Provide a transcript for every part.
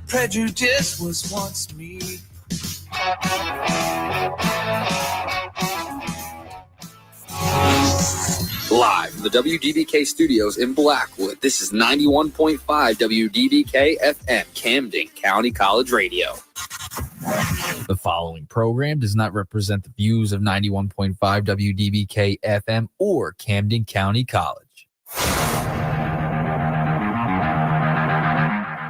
Prejudice was once me. Live from the WDBK studios in Blackwood, this is 91.5 WDBK-FM, Camden County College Radio. The following program does not represent the views of 91.5 WDBK-FM or Camden County College.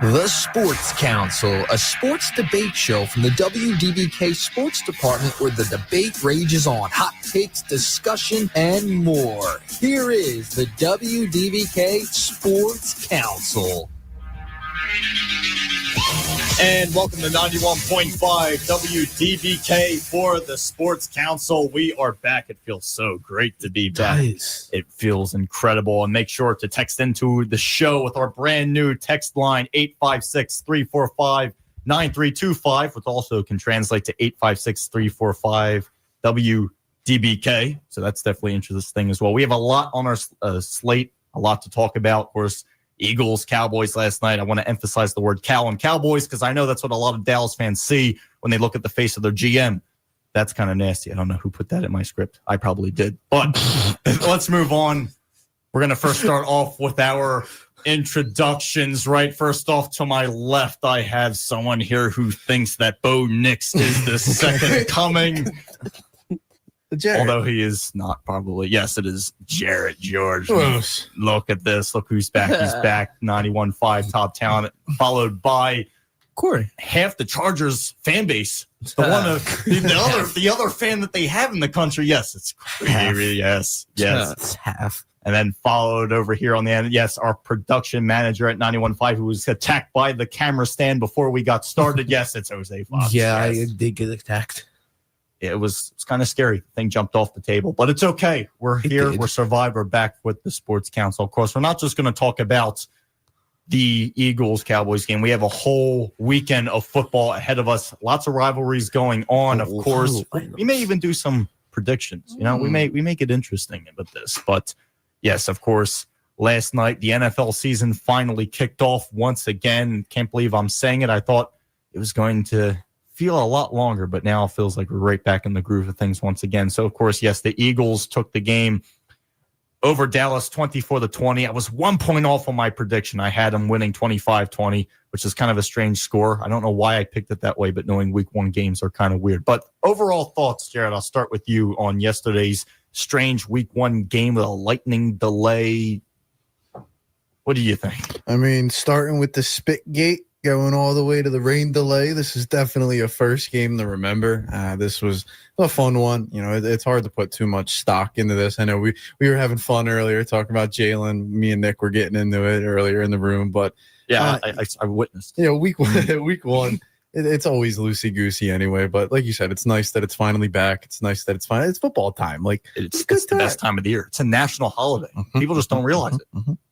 The Sports Council, a sports debate show from the WDBK Sports Department where the debate rages on, hot takes, discussion, and more. Here is the WDBK Sports Council. And welcome to 91.5 WDBK for the Sports Council. We are back. It feels so great to be back. Nice. It feels incredible. And make sure to text into the show with our brand new text line, 856-345-9325, which also can translate to 856-345-WDBK. So that's definitely interesting as well. We have a lot on our slate, a lot to talk about. Of course, Eagles, Cowboys last night. I want to emphasize the word Cal and Cowboys because I know that's what a lot of Dallas fans see when they look at the face of their GM. That's kind of nasty. I don't know who put that in my script. I probably did. But let's move on. We're going to first start off with our introductions, right? First off, to my left, I have someone here who thinks that Bo Nix is the second coming. Although he is not probably. Yes, it is Jarrett George. Look at this. Look who's back. He's back. 91.5 top talent, followed by Corey. Half the Chargers fan base. The one of the other fan that they have in the country. Yes, it's crazy. Yes. It's half. And then followed over here on the end. Yes, our production manager at 91.5 who was attacked by the camera stand before we got started. Yes, it's Jose Fox. Yeah, yes. I did get attacked. It was kind of scary. The thing jumped off the table, but it's okay. We're here. We're survived. We're back with the Sports Council. Of course, we're not just going to talk about the Eagles-Cowboys game. We have a whole weekend of football ahead of us. Lots of rivalries going on, of course. We may even do some predictions. You know, we may get interesting with this. But, yes, of course, last night the NFL season finally kicked off once again. Can't believe I'm saying it. I thought it was going to feel a lot longer, but now it feels like we're right back in the groove of things once again. So, of course, yes, the Eagles took the game over Dallas 24-20. I was 1 point off on my prediction. I had them winning 25-20, which is kind of a strange score. I don't know why I picked it that way, but knowing week one games are kind of weird. But overall thoughts, Jared, I'll start with you on yesterday's strange week one game with a lightning delay. What do you think? I mean, starting with the spit gate, going all the way to the rain delay. This is definitely a first game to remember. This was a fun one. You know, it's hard to put too much stock into this. I know we were having fun earlier talking about Jalen. Me and Nick were getting into it earlier in the room, but yeah, I witnessed. You know, week one, it's always loosey goosey anyway. But like you said, it's nice that it's finally back. It's nice that it's it's football time. Like it's the best time of the year. It's a national holiday. People just don't realize it.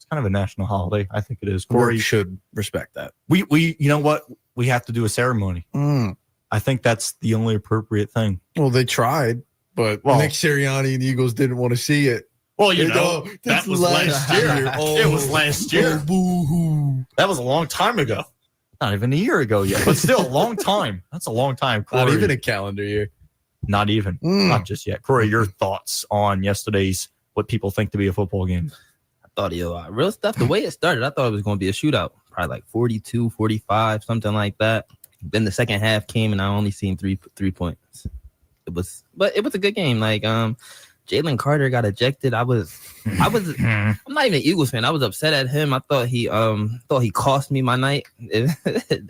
Kind of a national holiday. I think it is. Corey should respect that. We you know what? We have to do a ceremony. I think that's the only appropriate thing. Well, they tried, but Nick Sirianni and the Eagles didn't want to see it. Well, you know, that was last year. It was last year. Boo-hoo. That was a long time ago. Not even a year ago yet, but still a long time. That's a long time. Corey. Not even a calendar year. Not even. Not just yet. Corey, your thoughts on yesterday's what people think to be a football game? Real stuff. The way it started, I thought it was going to be a shootout, probably like 42, 45, something like that. Then the second half came, and I only seen three points. But it was a good game. Like Jalen Carter got ejected. I'm not even an Eagles fan. I was upset at him. I thought he cost me my night.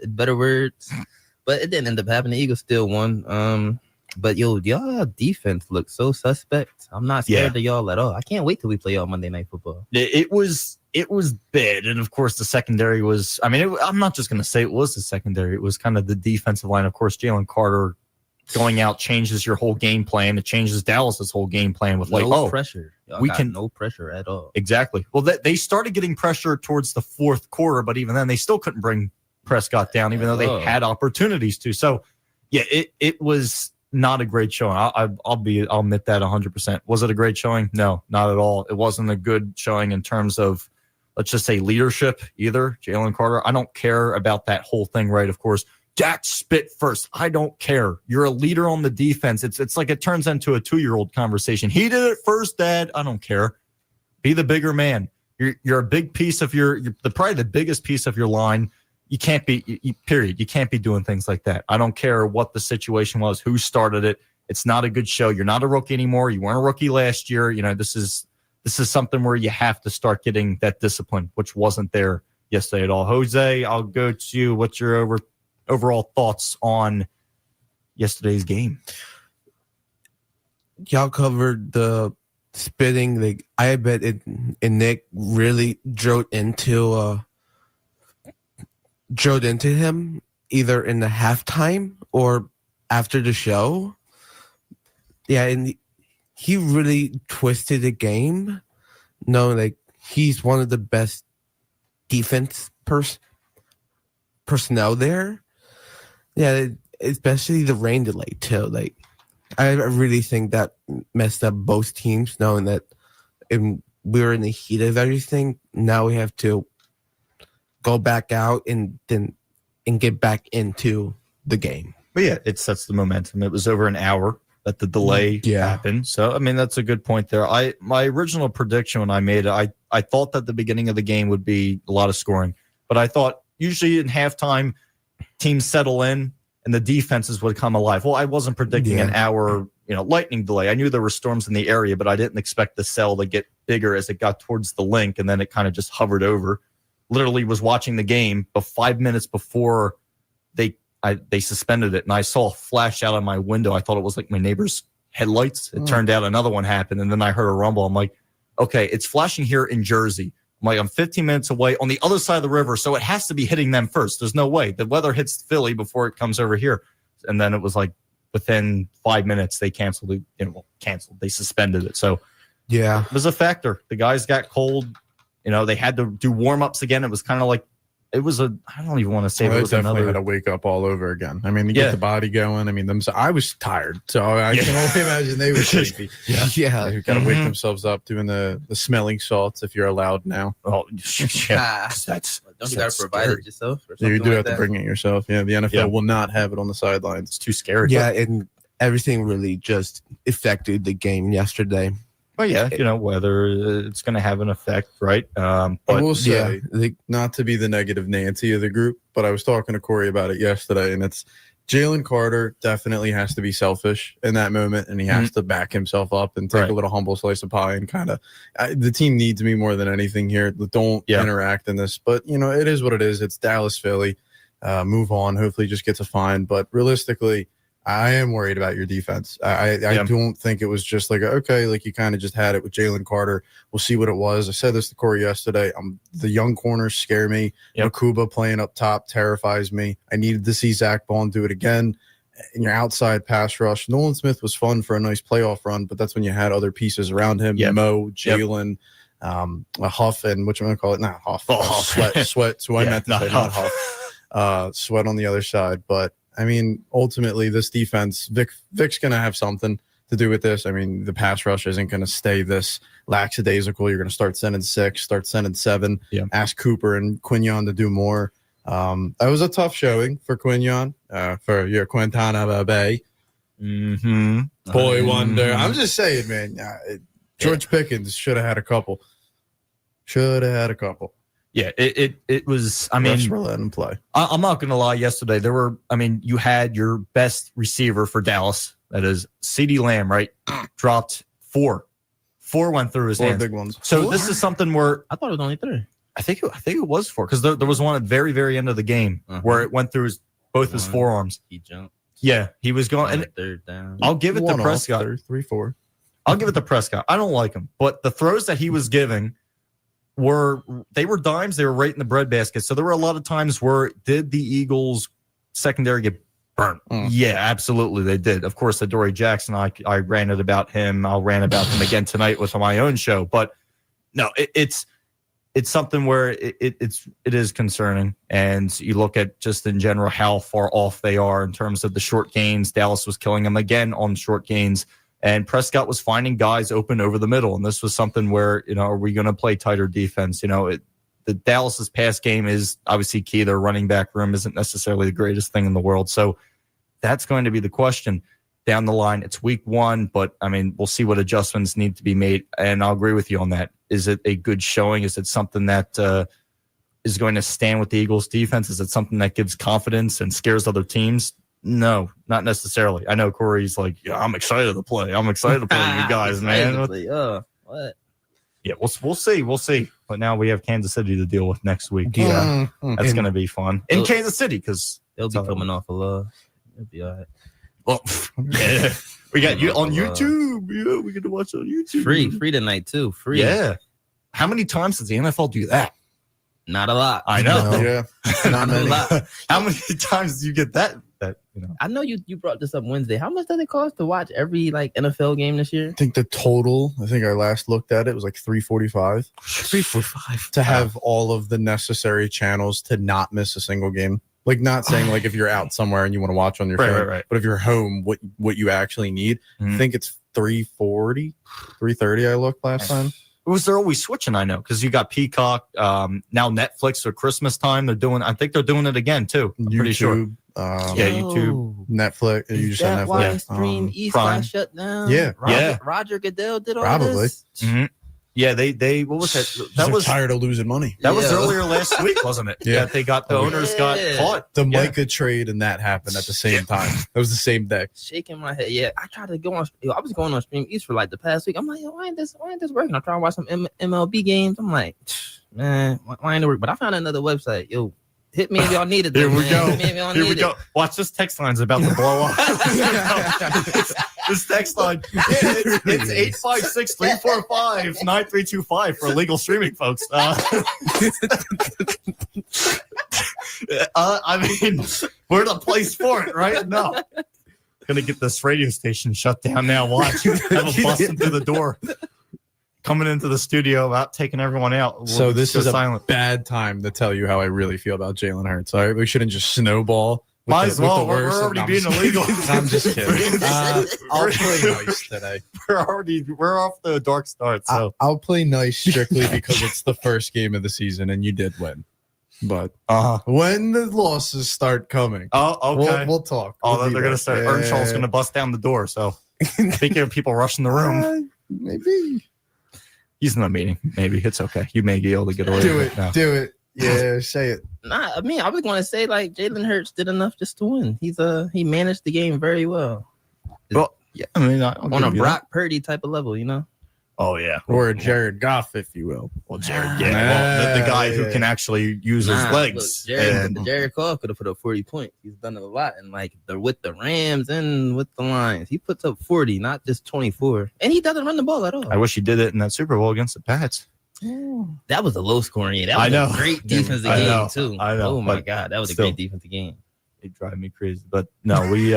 Better words, but it didn't end up happening. The Eagles still won. But y'all defense looks so suspect. I'm not scared of y'all at all. I can't wait till we play y'all Monday Night Football. It was bad, and of course the secondary was. I mean, I'm not just going to say it was the secondary. It was kind of the defensive line. Of course, Jalen Carter going out changes your whole game plan. It changes Dallas's whole game plan with pressure. No pressure at all. Exactly. Well, they started getting pressure towards the fourth quarter, but even then they still couldn't bring Prescott down, even though they had opportunities to. So, yeah, it was not a great showing. I'll admit that 100%. Was it a great showing? No, not at all. It wasn't a good showing in terms of let's just say leadership either. Jalen Carter, I don't care about that whole thing, right? Of course, Dak spit first. I don't care. You're a leader on the defense. It's like it turns into a 2-year-old conversation. He did it first, Dad. I don't care. Be the bigger man. You're a big piece of you're probably the biggest piece of your line. You can't be, period. You can't be doing things like that. I don't care what the situation was, who started it. It's not a good show. You're not a rookie anymore. You weren't a rookie last year. This is something where you have to start getting that discipline, which wasn't there yesterday at all. Jose, I'll go to you. What's your overall thoughts on yesterday's game? Y'all covered the spitting. Like, I bet Nick really drilled into him either in the halftime or after the show. Yeah, and he really twisted the game. No, like, he's one of the best defense personnel there. Yeah, especially the rain delay too. Like, I really think that messed up both teams, knowing that we were in the heat of everything. Now we have to go back out and get back into the game. But yeah, it sets the momentum. It was over an hour that the delay happened. So, I mean, that's a good point there. My original prediction when I made it, I thought that the beginning of the game would be a lot of scoring. But I thought usually in halftime, teams settle in and the defenses would come alive. Well, I wasn't predicting an hour, lightning delay. I knew there were storms in the area, but I didn't expect the cell to get bigger as it got towards the link, and then it kind of just hovered over. Literally was watching the game, but 5 minutes before they suspended it, and I saw a flash out of my window. I thought it was like my neighbor's headlights. It turned out another one happened, and then I heard a rumble. I'm like, okay, it's flashing here in Jersey. I'm 15 minutes away on the other side of the river, so it has to be hitting them first. There's no way. The weather hits Philly before it comes over here. And then it was like within 5 minutes, they canceled it. They suspended it. So yeah, it was a factor. The guys got cold. They had to do warm-ups again. It was kind of like, I don't even want to say it was definitely another. had to wake up all over again. I mean, to get the body going. I mean, I was tired, so I can only imagine they were sleepy. Who got to wake themselves up doing the smelling salts if you're allowed now. Oh, yeah. Don't you got to provide it yourself? Or You do like have to bring it yourself. Yeah, the NFL will not have it on the sidelines. It's too scary. Yeah, and everything really just affected the game yesterday. But yeah, whether it's going to have an effect, right? But I will say, not to be the negative Nancy of the group, but I was talking to Corey about it yesterday, and it's Jalen Carter definitely has to be selfish in that moment, and he has to back himself up and take a little humble slice of pie and kind of the team needs me more than anything here. Don't interact in this, but it is what it is. It's Dallas, Philly. Move on. Hopefully, just gets a fine. But realistically, I am worried about your defense. I don't think it was just like, like you kind of just had it with Jalen Carter. We'll see what it was. I said this to Corey yesterday. The young corners scare me. Makuba playing up top terrifies me. I needed to see Zach Bond do it again. And your outside pass rush. Nolan Smith was fun for a nice playoff run, but that's when you had other pieces around him. Mo, Jalen, Huff, and what you want to call it? Not Huff. Sweat. So I meant to say not Huff. Sweat on the other side. But I mean, ultimately, this defense, Vic's going to have something to do with this. I mean, the pass rush isn't going to stay this lackadaisical. You're going to start sending 6, start sending 7. Ask Cooper and Quinyon to do more. That was a tough showing for Quinyon, for your Quintana Bay. Boy wonder. I'm just saying, man. George Pickens should have had a couple. Yeah, it was. I mean, let him play. I'm not going to lie. Yesterday, you had your best receiver for Dallas. That is CeeDee Lamb, right? Dropped 4. 4 went through his hands. 4 big ones. So this is something where I thought it was only 3. I think it was 4 because there was one at the very, very end of the game where it went through both his forearms. He jumped. Yeah, he was going. And third down. I'll give it to Prescott. 3-4. I'll give it to Prescott. I don't like him, but the throws that he was giving were dimes. They were right in the breadbasket. So there were a lot of times where did the Eagles secondary get burnt? Yeah, absolutely they did. Of course, Adoree Jackson, I ranted about him. I'll rant about him again tonight with my own show. But no, it's something where it is concerning. And you look at just in general how far off they are in terms of the short gains. Dallas was killing them again on short gains. And Prescott was finding guys open over the middle. And this was something where, are we going to play tighter defense? the Dallas's pass game is obviously key. Their running back room isn't necessarily the greatest thing in the world. So that's going to be the question down the line. It's week 1, but I mean, we'll see what adjustments need to be made. And I'll agree with you on that. Is it a good showing? Is it something that is going to stand with the Eagles defense? Is it something that gives confidence and scares other teams? No, not necessarily. I know Corey's like, yeah, I'm excited to play. I'm excited to play you guys, man. What? Yeah, we'll see. We'll see. But now we have Kansas City to deal with next week. Yeah. That's going to be fun. In Kansas City, because They'll be coming off a love. It'll be all right. well, yeah. We got you on YouTube. Yeah, we get to watch on YouTube. Free tonight, too. Free. Yeah. How many times does the NFL do that? Not a lot. I know. No. Yeah. Not Not a many. lot. How many times do you get that? I know you brought this up Wednesday. How much does it cost to watch every NFL game this year? I think the total, I think I last looked at it, was like $345 $345 to have all of the necessary channels to not miss a single game. Like, not saying like if you're out somewhere and you want to watch on your phone, Right. but if you're home, what you actually need, Mhm. I think it's $340, $330. I looked last time. They're always switching, I know, because you got Peacock, now Netflix for Christmas time. I think they're doing it again too. I'm pretty sure. YouTube, Yeah, YouTube. Netflix. You just said That why Netflix. Stream East Prime. got shut down? Yeah. Roger Goodell did all Probably. this? Mm-hmm. Yeah, they what was that? That was tired of losing money. That was Yeah. earlier last week, wasn't it? Yeah. That they got the owners got Yeah. caught. The Yeah. Micah trade and that happened at the same time. It was the same day. Shaking my head. Yeah, I tried to go on. I was going on Stream East for like the past week. I'm like, why ain't this working? I'm trying to watch some MLB games. I'm like, man, why ain't it work? But I found another website. Yo, hit me if y'all need it. Here though, we man. go. Hit me if y'all Here we need go. it. Watch, this text line's about to blow up. This text line, it's 856-345-9325 for illegal streaming, folks. I mean, we're the place for it, right? No. Gonna get this radio station shut down now. Watch. Have them busting through the door. Coming into the studio about taking everyone out. So this go is a silent. bad time to tell you how I really feel about Jalen Hurts. All right, we shouldn't just snowball. with Might the- as well. with the We're worst. already I'm being just- illegal. I'm just kidding. I'll play nice today. We're off the dark start. So I'll play nice strictly because it's the first game of the season and you did win. But when the losses start coming, okay. we'll talk. Oh, We'll be they're gonna there. start. Yeah. Earnshaw's gonna bust down the door. So speaking of people rushing the room, Maybe he's in a meeting. Maybe it's okay. You may be able to get away do with it. it now. Do it. Yeah, say it. Nah, I mean, I was going to say like Jalen Hurts did enough just to win. He managed the game very well Well, yeah. I mean, I'll on a give you that. Brock Purdy type of level, you know. Oh yeah. Or a Jared Goff, if you will. Well, Jared. Yeah. Well, the guy who can actually use his legs. Look, Jared Goff could have put up 40 points. He's done it a lot, and like with the Rams and with the Lions, he puts up 40, not just 24, and he doesn't run the ball at all. I wish he did it in that Super Bowl against the Pats. That was a low scoring game. That was I know. a great defensive I game know. too. I know, Oh my but god, that was still. a great defensive game. They drive me crazy, but no, we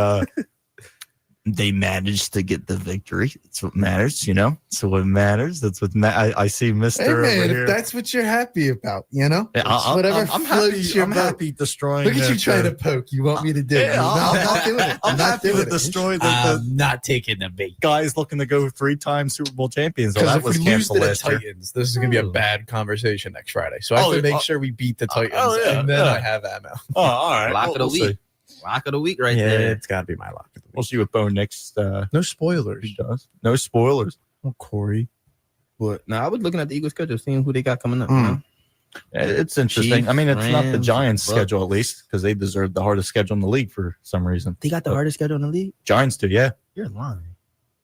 they managed to get the victory. That's what matters, you know. So what matters. That's what I see, Mister. Hey over man, here. if that's what you're happy about, you know, Yeah, It's whatever I'm floats happy. your I'm boat. happy destroying. Look at you that, trying to poke. You want me to do it? Yeah, I'm not doing it. I'm not happy doing to it. destroy the I'm not taking the bait. guys looking to go 3-time Super Bowl champions. Oh, Because that if was we lose to canceled the last year. Titans, this is going to be a bad conversation next Friday. So I have to make sure we beat the Titans, yeah, and then yeah. I have ammo. Oh, all right. Lock of the week. Lock of the week, right there. It's got to be my lock of the We'll week. see what Bo next. No spoilers. He does. No spoilers. Oh, Corey. What? Now I was looking at the Eagles schedule, seeing who they got coming up. Mm. You know? It's interesting. I mean, it's not the Rams, Giants' Bucs. schedule, at least, because they deserve the hardest schedule in the league for some reason. They got the hardest schedule in the league. Giants do, yeah. You're lying.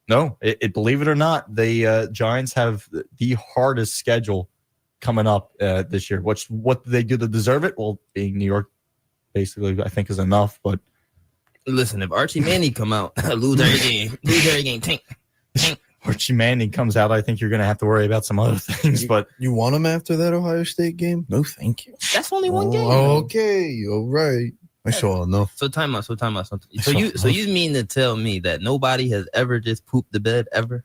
No, believe it or not, the Giants have the hardest schedule coming up this year. What do they do to deserve it? Well, being New York, basically, I think is enough. But Listen, if Archie Manning come out, lose every game, tank. Archie Manning comes out, I think you're going to have to worry about some other things. But You want him after that Ohio State game? No, thank you. That's only one game. Okay, all right. I saw enough. So time out. So saw you mean to tell me that nobody has ever just pooped the bed ever?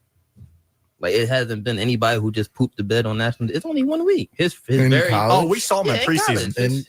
Like it hasn't been anybody who just pooped the bed on national. It's only 1 week. His In very college? we saw him in in preseason. college.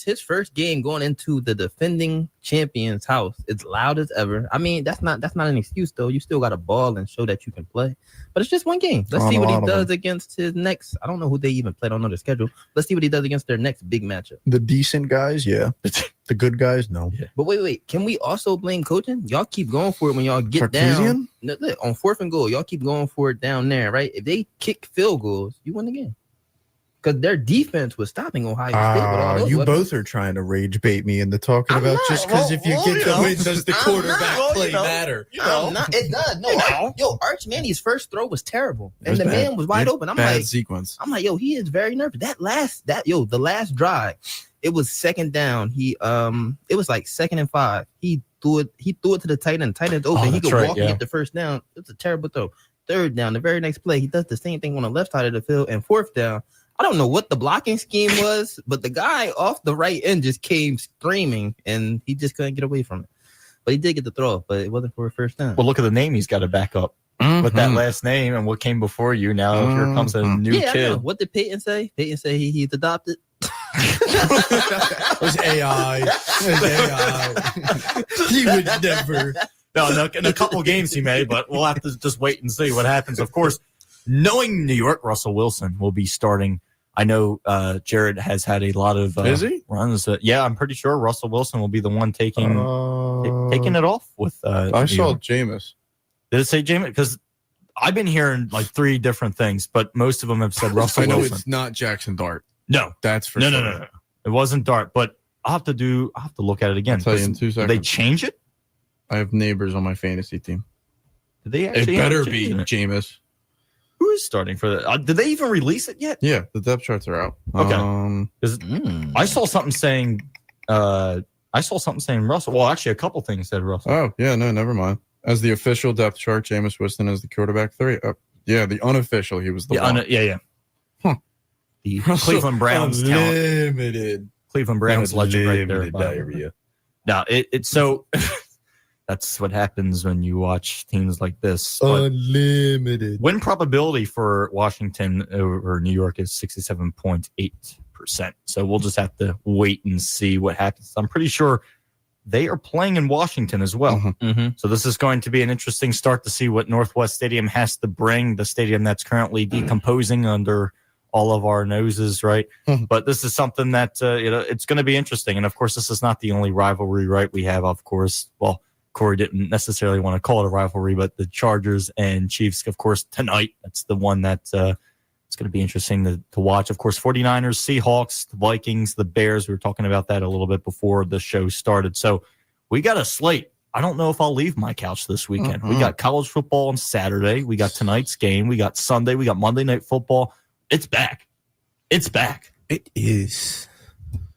His first game going into the defending champion's house. It's loud as ever. I mean, that's not an excuse though. You still got to ball and show that you can play. But it's just one game. Let's see what he does against his next. I don't know who they even play. I don't know their schedule. Let's see what he does against their next big matchup. The decent guys, yeah. The good guys, no. Yeah. But wait. Can we also blame coaching? Y'all keep going for it when y'all get down. No, look, on 4th and goal, y'all keep going for it down there, right? If they kick field goals, you win the game. Because their defense was stopping Ohio State with all those you weapons. both are trying to rage bait me into talking about just because if you get the win, does the quarterback play matter? It does. No, yo, Arch Manny's first throw was terrible, and the man was wide open. I'm bad sequence. I'm like, yo, he is very nervous. The last drive, it was 2nd down. It was like 2nd and 5. He threw it to the tight end. Tight end's open. He could walk and get the first down. It's a terrible throw. 3rd down, the very next play, he does the same thing on the left side of the field, and 4th down. I don't know what the blocking scheme was, but the guy off the right end just came screaming, and he just couldn't get away from it. But he did get the throw, but it wasn't for a first down. Well, look at the name he's got to back up with that last name and what came before you. Now here comes a new kid. What did Peyton say? Peyton said he's adopted. It was AI. He would never. No, in a couple games he may, but we'll have to just wait and see what happens. Of course, knowing New York, Russell Wilson will be starting. I know Jared has had a lot of runs. Yeah, I'm pretty sure Russell Wilson will be the one taking it off with. I saw Jameis. Did it say Jameis? Because I've been hearing like 3 different things, but most of them have said Russell Wilson. I know it's not Jackson Dart. No, that's for sure. No. It wasn't Dart, but I'll have to look at it again. I'll tell you in 2 seconds. Did they change it? I have neighbors on my fantasy team. Did they actually? It better be Jameis. Who is starting for that? Did they even release it yet? Yeah, the depth charts are out. Okay. I saw something saying Russell. Well, actually, a couple things said Russell. Oh, yeah, no, never mind. As the official depth chart, Jameis Winston is the quarterback 3. Yeah, the unofficial, he was the one. Yeah. Huh. The Cleveland Browns unlimited. Cleveland Browns legend right there. Diarrhea. Now, it's so... That's what happens when you watch teams like this. Unlimited. Win probability for Washington over New York is 67.8%. So we'll just have to wait and see what happens. I'm pretty sure they are playing in Washington as well. Mm-hmm. So this is going to be an interesting start to see what Northwest Stadium has to bring, the stadium that's currently decomposing under all of our noses, right? But this is something that, it's going to be interesting. And, of course, this is not the only rivalry, right? We have, of course, Corey didn't necessarily want to call it a rivalry, but the Chargers and Chiefs, of course, tonight. That's the one that it's going to be interesting to watch. Of course, 49ers, Seahawks, the Vikings, the Bears. We were talking about that a little bit before the show started. So we got a slate. I don't know if I'll leave my couch this weekend. We got college football on Saturday. We got tonight's game. We got Sunday. We got Monday Night Football. It's back. It's back. It is.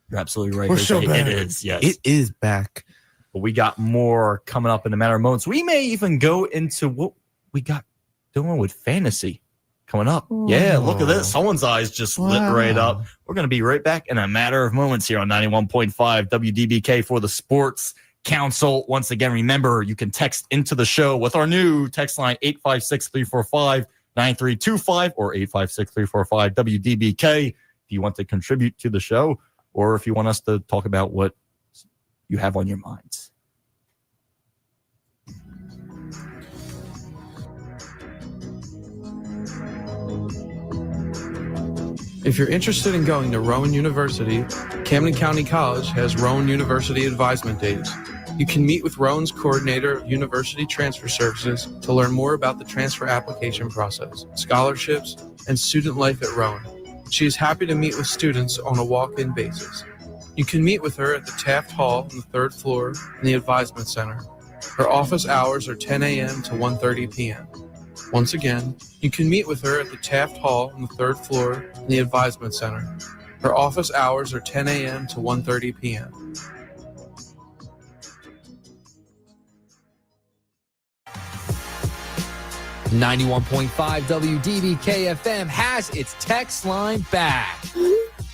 You're absolutely right. We're so back. It is, yes. It is back. But we got more coming up in a matter of moments. We may even go into what we got doing with fantasy coming up. Yeah, look at this. Someone's eyes just lit right up. We're going to be right back in a matter of moments here on 91.5 WDBK for the Sports Council. Once again, remember, you can text into the show with our new text line 856-345-9325 or 856-345-WDBK if you want to contribute to the show or if you want us to talk about what you have on your minds. If you're interested in going to Rowan University, Camden County College has Rowan University Advisement Days. You can meet with Rowan's coordinator of University Transfer Services to learn more about the transfer application process, scholarships, and student life at Rowan. She is happy to meet with students on a walk-in basis. You can meet with her at the Taft Hall on the 3rd floor in the Advisement Center. Her office hours are 10 a.m. to 1:30 p.m. Once again, you can meet with her at the Taft Hall on the 3rd floor in the Advisement Center. Her office hours are 10 a.m. to 1:30 p.m. .5 WDBK-FM has its text line back.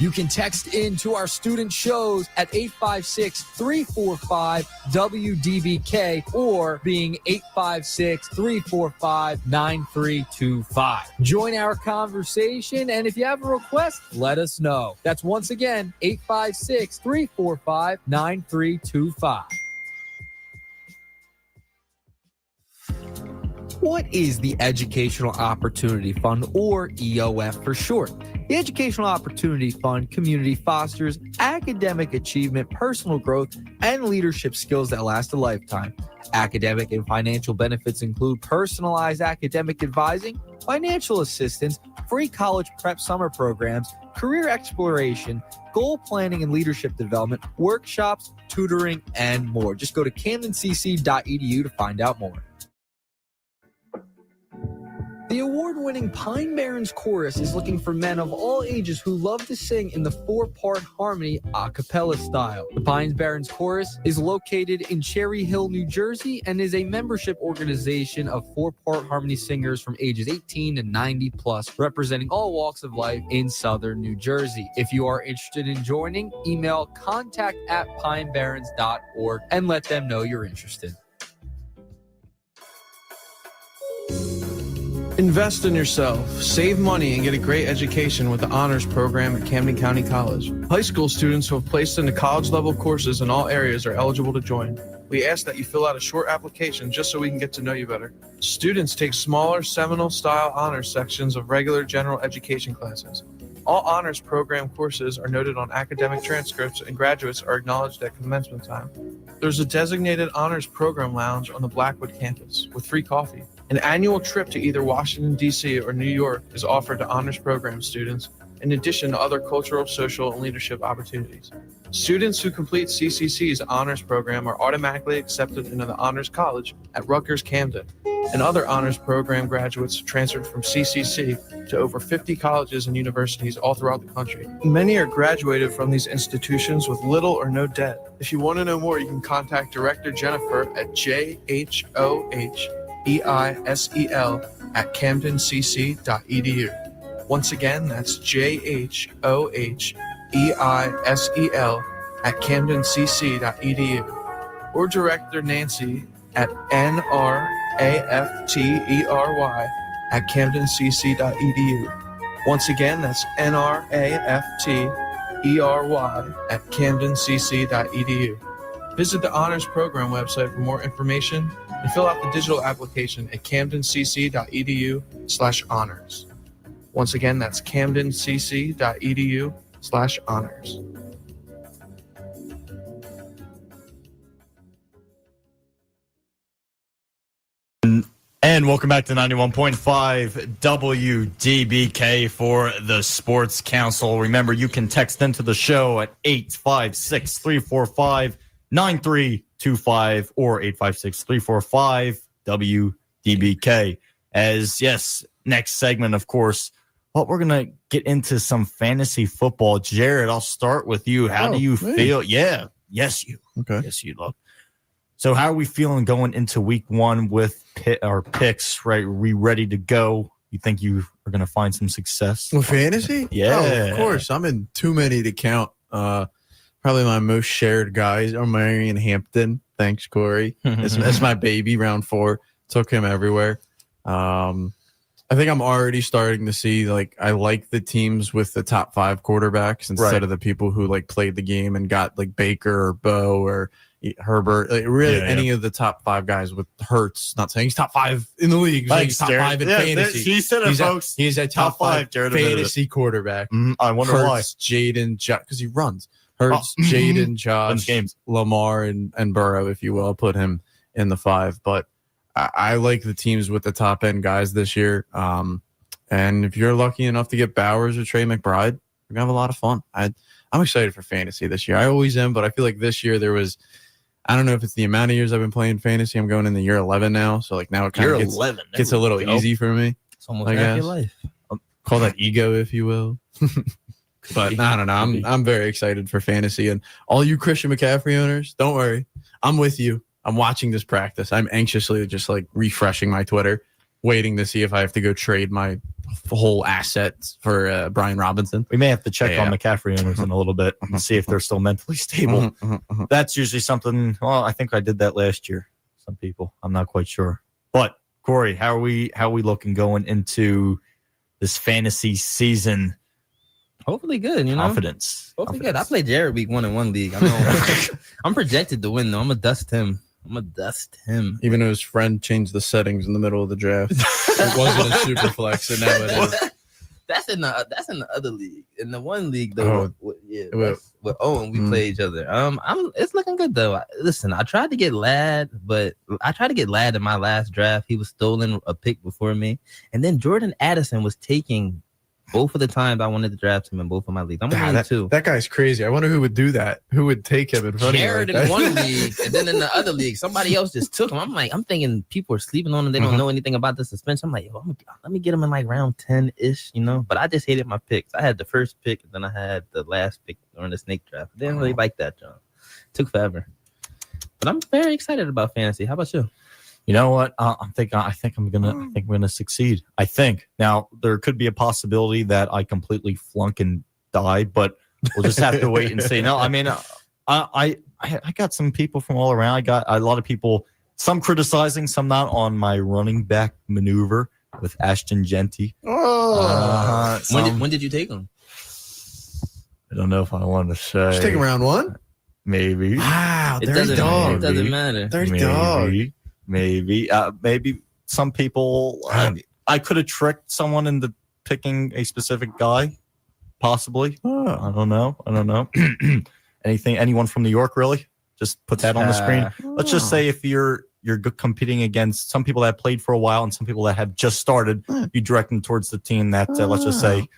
You can text in to our student shows at 856-345-WDBK or being 856-345-9325. Join our conversation, and if you have a request, let us know. That's once again 856-345-9325. What is the Educational Opportunity Fund, or EOF for short? The Educational Opportunity Fund community fosters academic achievement, personal growth, and leadership skills that last a lifetime. Academic and financial benefits include personalized academic advising, financial assistance, free college prep summer programs, career exploration, goal planning and leadership development, workshops, tutoring, and more. Just go to camdencc.edu to find out more. The award-winning Pine Barrens Chorus is looking for men of all ages who love to sing in the four-part harmony a cappella style. The Pine Barrens Chorus is located in Cherry Hill, New Jersey, and is a membership organization of four-part harmony singers from ages 18 to 90 plus, representing all walks of life in southern New Jersey. If you are interested in joining, email contact@pinebarrens.org and let them know you're interested. Invest in yourself, save money, and get a great education with the honors program at Camden County College. High school students who have placed into college-level courses in all areas are eligible to join. We ask that you fill out a short application just so we can get to know you better. Students take smaller Seminole-style honors sections of regular general education classes. All honors program courses are noted on academic transcripts, and graduates are acknowledged at commencement time. There's a designated honors program lounge on the Blackwood campus with free coffee. An annual trip to either Washington, D.C. or New York is offered to honors program students, in addition to other cultural, social, and leadership opportunities. Students who complete CCC's honors program are automatically accepted into the Honors College at Rutgers Camden, and other honors program graduates transferred from CCC to over 50 colleges and universities all throughout the country. Many are graduated from these institutions with little or no debt. If you want to know more, you can contact Director Jennifer at jhoheisel@camdencc.edu. Once again, that's jhoheisel@camdencc.edu. Or Director Nancy at nraftery@camdencc.edu. Once again, that's nraftery@camdencc.edu. Visit the Honors Program website for more information and fill out the digital application at camdencc.edu/honors. Once again, that's camdencc.edu/honors. And welcome back to 91.5 WDBK for the Sports Council. Remember, you can text into the show at 856-345-9325 or 856-345-WDBK. As, yes, next segment, of course, well, we're going to get into some fantasy football. Jared, I'll start with you. How do you feel? Yeah. Yes, you. Okay. Yes, you love. So how are we feeling going into week one with our picks, right? Are we ready to go? You think you are going to find some success? With fantasy? Yeah. Oh, of course. I'm in too many to count. Probably my most shared guys are Marion Hampton. Thanks, Corey. That's my baby, round 4. Took him everywhere. I think I'm already starting to see, like, I like the teams with the top 5 quarterbacks instead of the people who, like, played the game and got, like, Baker or Bo or Herbert. Like, really, any of the top 5 guys with Hurts. Not saying he's top 5 in the league. He's top 5 in fantasy. He said it, folks. He's a top 5 fantasy quarterback. I wonder Hurts, why. Jaden, because he runs. Hurts, Jaden, Josh, Lamar, and Burrow, if you will. I'll put him in the 5. But I like the teams with the top end guys this year. And if you're lucky enough to get Bowers or Trey McBride, we're gonna have a lot of fun. I'm excited for fantasy this year. I always am, but I feel like this year there was, I don't know if it's the amount of years I've been playing fantasy. I'm going in the year 11 now, so like now it kind of gets a little easy for me. It's almost half your life. Call that ego, if you will. But I don't know. I'm very excited for fantasy, and all you Christian McCaffrey owners, don't worry, I'm with you. I'm watching this practice. I'm anxiously just like refreshing my Twitter. waiting to see if I have to go trade my whole assets for Brian Robinson. We may have to check on McCaffrey owners in a little bit and see if they're still mentally stable. That's usually something. Well, I think I did that last year. Some people, I'm not quite sure. But Corey, how are we looking going into this fantasy season? Hopefully good, Confidence. Hopefully good. I played Jared week 1 in one league. I know. I'm projected to win though. I'm gonna dust him. Even though his friend changed the settings in the middle of the draft. It wasn't a super flex, and now it is. That's in the other league. In the one league though, with Owen, we play each other. It's looking good though. Listen, I tried to get Ladd, but I tried to get Ladd in my last draft. He was stolen a pick before me, and then Jordan Addison was taking both of the times I wanted to draft him in both of my leagues. I'm winning too. That guy's crazy. I wonder who would do that. Who would take him in front Jared of you? in one league, and then in the other league, somebody else just took him. I'm thinking people are sleeping on him. They don't know anything about the suspension. I'm like, let me get him in like round 10-ish, But I just hated my picks. I had the first pick, and then I had the last pick during the snake draft. Didn't really like that, John. Took forever. But I'm very excited about fantasy. How about you? You know what? I think I'm gonna succeed. I think now there could be a possibility that I completely flunk and die, but we'll just have to wait and see. No, I mean, I got some people from all around. I got a lot of people, some criticizing, some not, on my running back maneuver with Ashton Genty. When did you take him? I don't know if I want to say. Did you take him round 1? Maybe. Wow, It doesn't matter. Dirty dog. Maybe some people. I could have tricked someone into picking a specific guy, possibly. I don't know. Anyone from New York, really? Just put that on the screen. Let's just say if you're competing against some people that played for a while and some people that have just started, you direct them towards the team that let's just say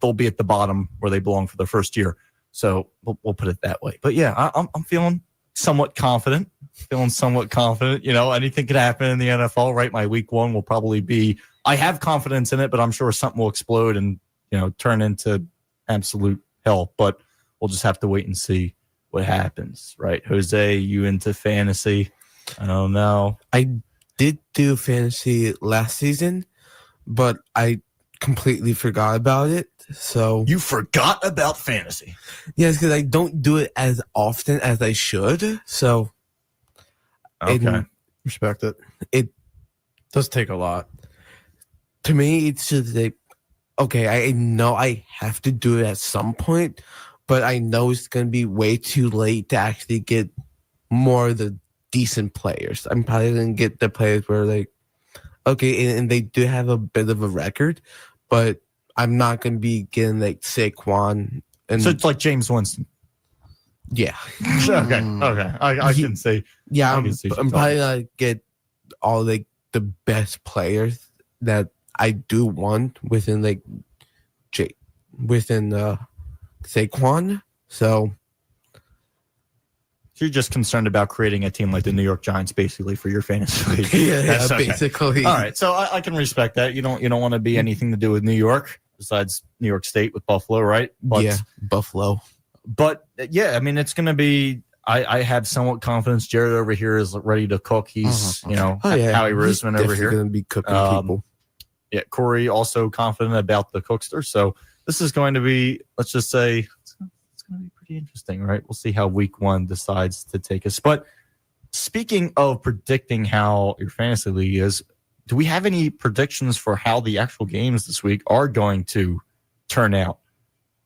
they'll be at the bottom where they belong for the first year. So we'll put it that way. But yeah, I'm feeling somewhat confident. Anything could happen in the NFL, right? My week 1 will probably be, I have confidence in it, but I'm sure something will explode and, turn into absolute hell. But we'll just have to wait and see what happens, right? Jose, you into fantasy? I don't know. I did do fantasy last season, but I completely forgot about it. So you forgot about fantasy? Yes, because I don't do it as often as I should. So okay, respect it. It does take a lot. To me, it's just like, okay, I know I have to do it at some point, but I know it's going to be way too late to actually get more of the decent players. I'm probably going to get the players where like, okay, and they do have a bit of a record, but I'm not going to be getting like Saquon. So it's like James Winston. Yeah. Okay. I can say. Yeah, I'm probably going to get all like the best players that I do want within like Saquon. So you're just concerned about creating a team like the New York Giants, basically, for your fantasy league. yeah, basically. All right, so I can respect that. You don't want to be anything to do with New York besides New York State with Buffalo, right? But, yeah, Buffalo. But yeah, I mean, it's going to be. I have somewhat confidence. Jared over here is ready to cook. He's Howie Roseman over here going to be cooking people. Yeah, Corey also confident about the Cookster. So this is going to be, let's just say, it's going to be pretty interesting, right? We'll see how week 1 decides to take us. But speaking of predicting how your fantasy league is, do we have any predictions for how the actual games this week are going to turn out?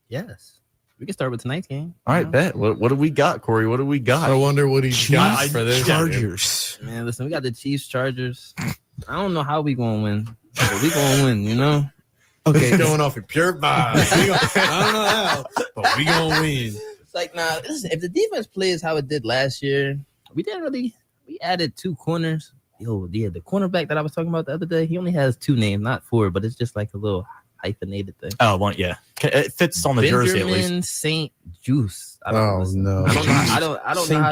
Yes. We can start with tonight's game. All right, bet. What do we got, Corey? What do we got? I wonder what he's got for this. Chargers. Man, listen, we got the Chiefs, Chargers. I don't know how we going to win. But we going to win, Okay, going off of pure vibes. I don't know how, but we going to win. It's like, listen, if the defense plays how it did last year, we added 2 corners. The cornerback that I was talking about the other day, he only has 2 names, not 4, but it's just like a little hyphenated thing. Oh, well, yeah. It fits on the jersey at least. Benjamin St. Juice. No. I don't know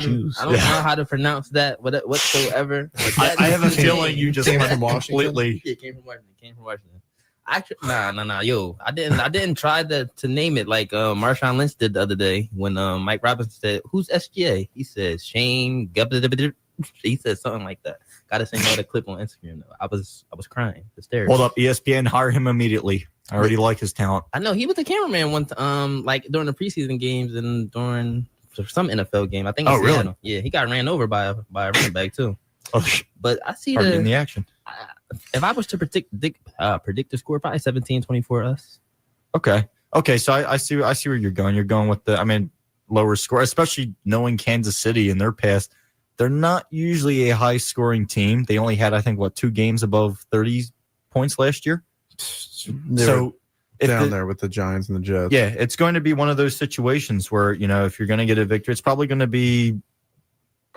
how to pronounce that whatsoever. I have a feeling you just went completely. Yeah, it came from Washington. Actually, nah. Yo, I didn't try to name it like Marshawn Lynch did the other day when Mike Robinson said, "Who's SGA?" He said Shane. He said something like that. Gotta send y'all the clip on Instagram though. I was crying, hysterical. Hold up, ESPN, hire him immediately. I already like his talent. I know he was the cameraman one like during the preseason games and during some NFL game. I think. Oh, really? Yeah, he got ran over by a running back too. But I see in the action. If I was to predict the score, probably 17-24 us. Okay. So I see where you're going. You're going with lower score, especially knowing Kansas City in their past. They're not usually a high scoring team. They only had, I think, 2 games above 30 points last year. So down there with the Giants and the Jets. Yeah, it's going to be one of those situations where, if you're going to get a victory, it's probably going to be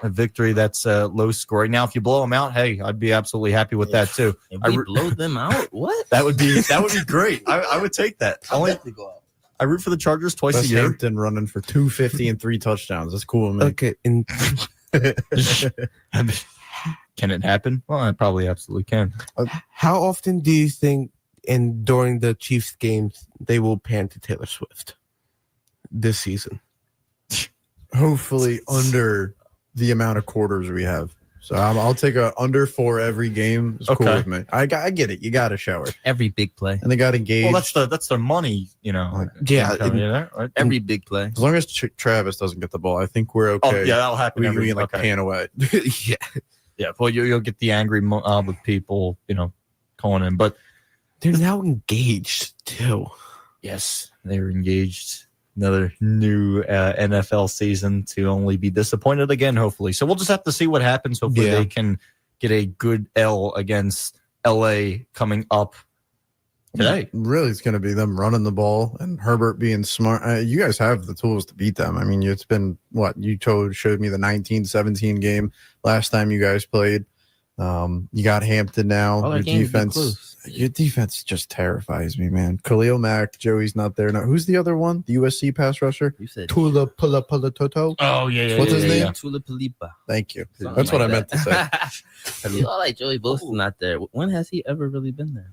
a victory that's low scoring. Now, if you blow them out, hey, I'd be absolutely happy with that too. If we blow them out, what? That would be great. I would take that. I root for the Chargers twice a year. Hampton running for 250 and 3 touchdowns. That's cool, man. Okay. Can it happen? Well, it probably absolutely can. How often do you think during the Chiefs games they will pan to Taylor Swift this season? Hopefully under the amount of quarters we have. So I'll take a under 4 every game. It's cool with me. I get it. You got to show it. Every big play. And they got engaged. Well, that's their money, Right? Every big play. As long as Travis doesn't get the ball, I think we're okay. Oh, yeah, that'll happen. We can pan away. Yeah. Yeah. Well, you'll get the angry mob of people, calling in. But they're now engaged too. Yes, they're engaged. Another new NFL season to only be disappointed again, hopefully. So we'll just have to see what happens. Hopefully they can get a good L against LA coming up today. Really, it's going to be them running the ball and Herbert being smart. You guys have the tools to beat them. I mean, it's been you showed me the 19-17 game last time you guys played. You got Hampton now. Your defense just terrifies me, man. Khalil Mack, Joey's not there now. Who's the other one? The USC pass rusher? You said Tula Toto. Oh yeah. What's his name? Tula Palipa. Thank you. Something That's what like I meant to say. You all like Joey Bosa's not there. When has he ever really been there?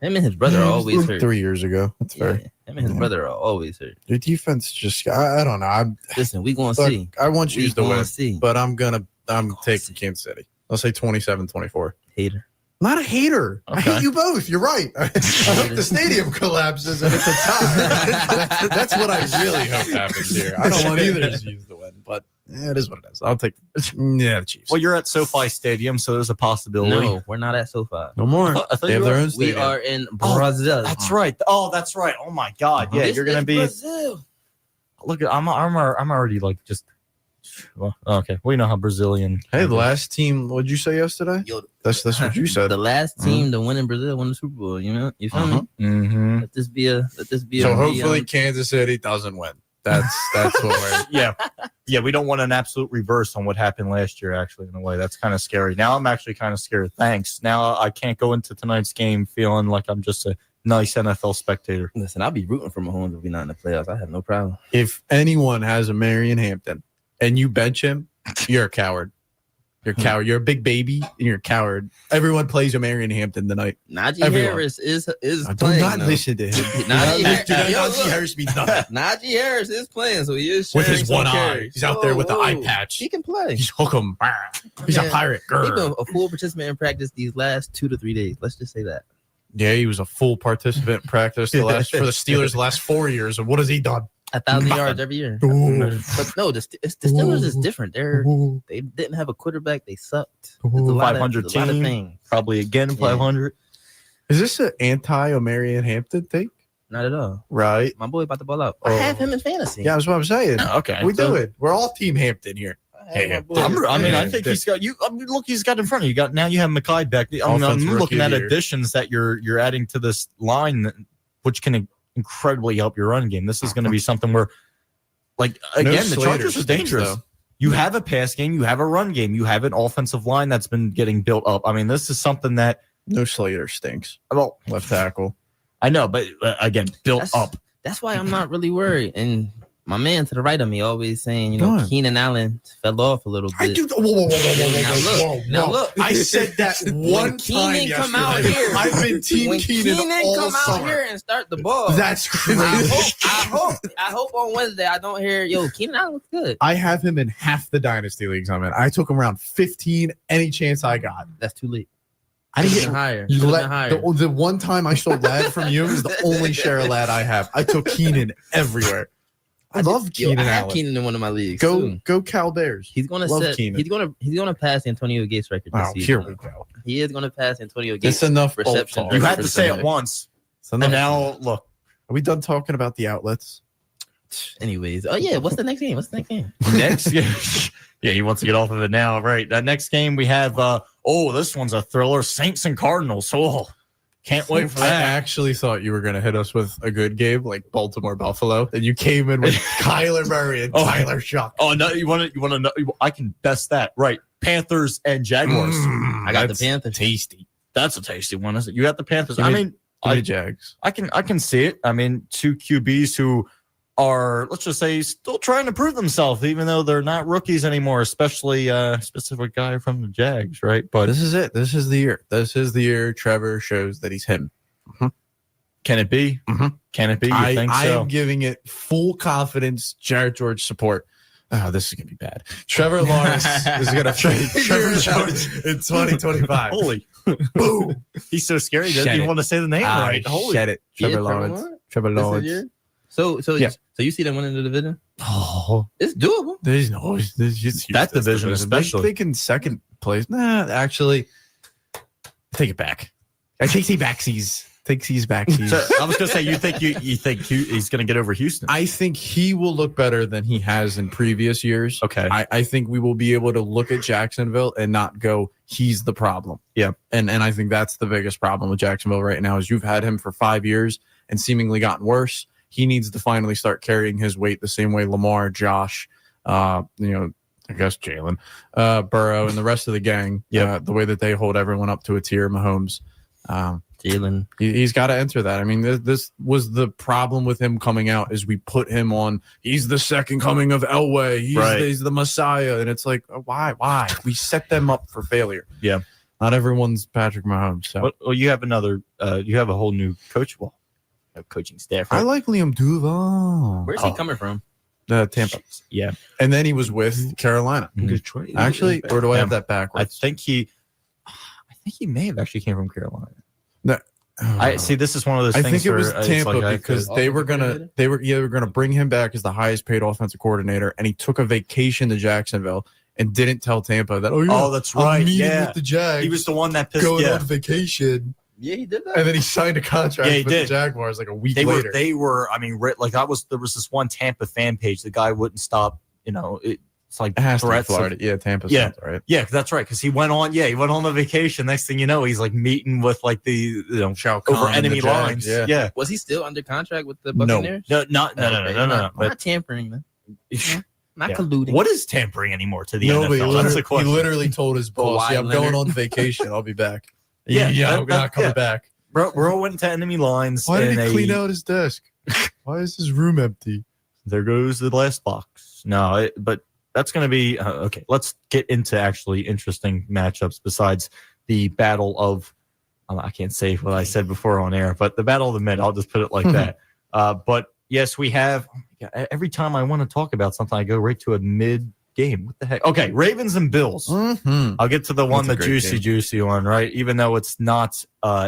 Him and his brother are always hurt. 3 years ago. That's fair. Him and his brother are always hurt. Your defense just I don't know. Listen, we gonna see. I want you to win, see. but I'm taking Kansas City. I'll say 27-24. Hater. Not a hater. Okay. I hate you both. You're right. I hope the stadium collapses and it's a tie. That's what I really hope happens here. I don't want either of you to win, but it is what it is. I'll take the Chiefs. Well, you're at SoFi Stadium, so there's a possibility. No, we're not at SoFi. No more. They have their own stadium. We are in Brazil. That's right. Oh, that's right. Oh my God. Yeah, you're gonna be. Brazil. Look, I'm already just. Well, okay. We know how Brazilian. Hey, the last team. What'd you say yesterday? That's what you said. The last team to win in Brazil won the Super Bowl. You feel me? Mm-hmm. Let this be a. So hopefully Kansas City doesn't win. That's what we're. Yeah. We don't want an absolute reverse on what happened last year. Actually, in a way, that's kind of scary. Now I'm actually kind of scared. Thanks. Now I can't go into tonight's game feeling like I'm just a nice NFL spectator. Listen, I'll be rooting for Mahomes if we're not in the playoffs. I have no problem. If anyone has a Marion Hampton and you bench him, you're a coward. You're a coward. You're a big baby, and you're a coward. Everyone plays a Marion Hampton tonight. Najee Harris is do playing. not listen to him. Najee Harris means nothing. Najee Harris is playing, so he is with his one eye. carries. He's out there with the eye patch. He can play. He's hookum. He's a pirate. He's been a full participant in practice these last 2 to 3 days. Let's just say that. Yeah, he was a full participant in practice for the Steelers the last 4 years. And what has he done? 1,000 yards every year. Ooh. But no, the Steelers is different. They didn't have a quarterback. They sucked. It's a lot 500 of things. Probably again 500. Is this an anti-Marion Hampton thing? Not at all. Right. My boy about to ball out. I have him in fantasy. Yeah, that's what I'm saying. Okay. We do it. We're all Team Hampton here. I think he's got you. Look, he's got in front of you. Now you have Mekhi back. I'm looking at additions that you're adding to this line, which can incredibly help your run game. This is going to be something where, the Chargers are dangerous. You have a pass game, you have a run game, you have an offensive line that's been getting built up. I mean, this is something that no Slater stinks. Well, left tackle. I know, but again, built up. That's why I'm not really worried. And My man to the right of me always saying, Go on. Keenan Allen fell off a little bit. I do. Now look. I said that one time Keenan come out yesterday. here. I've been Team When Keenan all come summer. out here and start the ball. That's crazy. I hope on Wednesday I don't hear, Keenan Allen looks good. I have him in half the dynasty leagues I'm in. I took him around 15 any chance I got. That's too late. I didn't get higher. The one time I stole lad from you is the only share of lad I have. I took Keenan everywhere. I love Keenan I have Allen. Keenan in one of my leagues. Go Cal Bears. He's gonna Love set. Keenan. He's gonna pass Antonio Gates' record this Oh, season. here we go. He is gonna pass Antonio Gates. It's enough reception. bolt You talk. had to say it once. And And now, look. Are we done talking about the outlets? Anyways, what's the next game? Next game. Yeah, he wants to get off of it now. Right. That next game we have, this one's a thriller. Saints and Cardinals. Oh, can't wait for I that. actually thought you were going to hit us with a good game like Baltimore Buffalo, and you came in with Kyler Murray and Tyler Shuck. Oh, no, you want to know? I can best that. Right. Panthers and Jaguars. I got the Panthers. Tasty. That's a tasty one, isn't it? You got the Panthers. Give I me- mean, Give me Jags. I can see it. I mean, two QBs who are, let's just say, still trying to prove themselves, even though they're not rookies anymore, especially specific guy from the Jags, right? But This is it. This is the year. This is the year Trevor shows that he's him. can it be? Mhm. Can it be? You I think so? am giving it full confidence. Jared George support. Oh, this is gonna be bad. Trevor Lawrence is gonna trade Trevor Jones in 2025. Holy boom! He's so scary. He doesn't Shed even it. want to say the name right. Holy. Shed it. Trevor Yeah, Lawrence. Trevor Lawrence. So Yeah. you see them winning the division? Oh, It's doable. there's no. That division especially. Thinking second place. Nah, actually, take it back. I take the backsies. Take these backsies. So, I was gonna say, you think he's gonna get over Houston? I think he will look better than he has in previous years. Okay. I think we will be able to look at Jacksonville and not go, he's the problem. Yeah. And I think that's the biggest problem with Jacksonville right now is you've had him for 5 years and seemingly gotten worse. He needs to finally start carrying his weight the same way Lamar, Josh, I guess Jalen, Burrow, and the rest of the gang. Yeah. The way that they hold everyone up to a tier, Mahomes. Jalen. He's got to enter that. I mean, this was the problem with him coming out is we put him on. He's the second coming of Elway. He's the Messiah, and it's like, why? We set them up for failure. Yeah, not everyone's Patrick Mahomes. So well, you have another. You have a whole new coach. Well, coaching staff. Right? I like Liam Duval. Where's he coming from? Tampa. Yeah, and then he was with Carolina. Detroit. Actually, or do I have that backwards? I think he may have actually came from Carolina. No. I see. This is one of those. I things think it was where it's Tampa like because they were gonna bring him back as the highest paid offensive coordinator, and he took a vacation to Jacksonville and didn't tell Tampa that. Oh, that's I'm right. meeting Yeah, with the Jags. he was the one that pissed. going Yeah, on vacation, Yeah, he did that. and then he signed a contract Yeah, he with did. the Jaguars like a week they later. were. I mean, there was this one Tampa fan page. The guy wouldn't stop. It's like It has to be threats of- Florida. Yeah, Tampa. Yeah. Sounds right. Yeah, that's right. Because he went on the vacation. Next thing you know, he's like meeting with like the Shao Kahn over and enemy the Jags, lines. yeah. Yeah. Was he still under contract with the No. Buccaneers? No. I'm But not tampering, man. Not Yeah. colluding. what is tampering anymore to the No, but NFL? That's the he question. literally told his boss, Kawhi "Yeah, I'm going Leonard. on vacation. I'll be back." Yeah, I'm not coming back. Bro went to enemy lines. Why did and he clean out his desk? Why is his room empty? There goes the last box. No, but that's going to be okay. Let's get into actually interesting matchups besides the battle of. I can't say what I said before on air, but the battle of the mid. I'll just put it like that. But yes, we have. Oh my God, every time I want to talk about something, I go right to a mid game. What the heck? Okay, Ravens and Bills. Mm-hmm. I'll get to the one, That's a the great game. juicy one, right? Even though it's not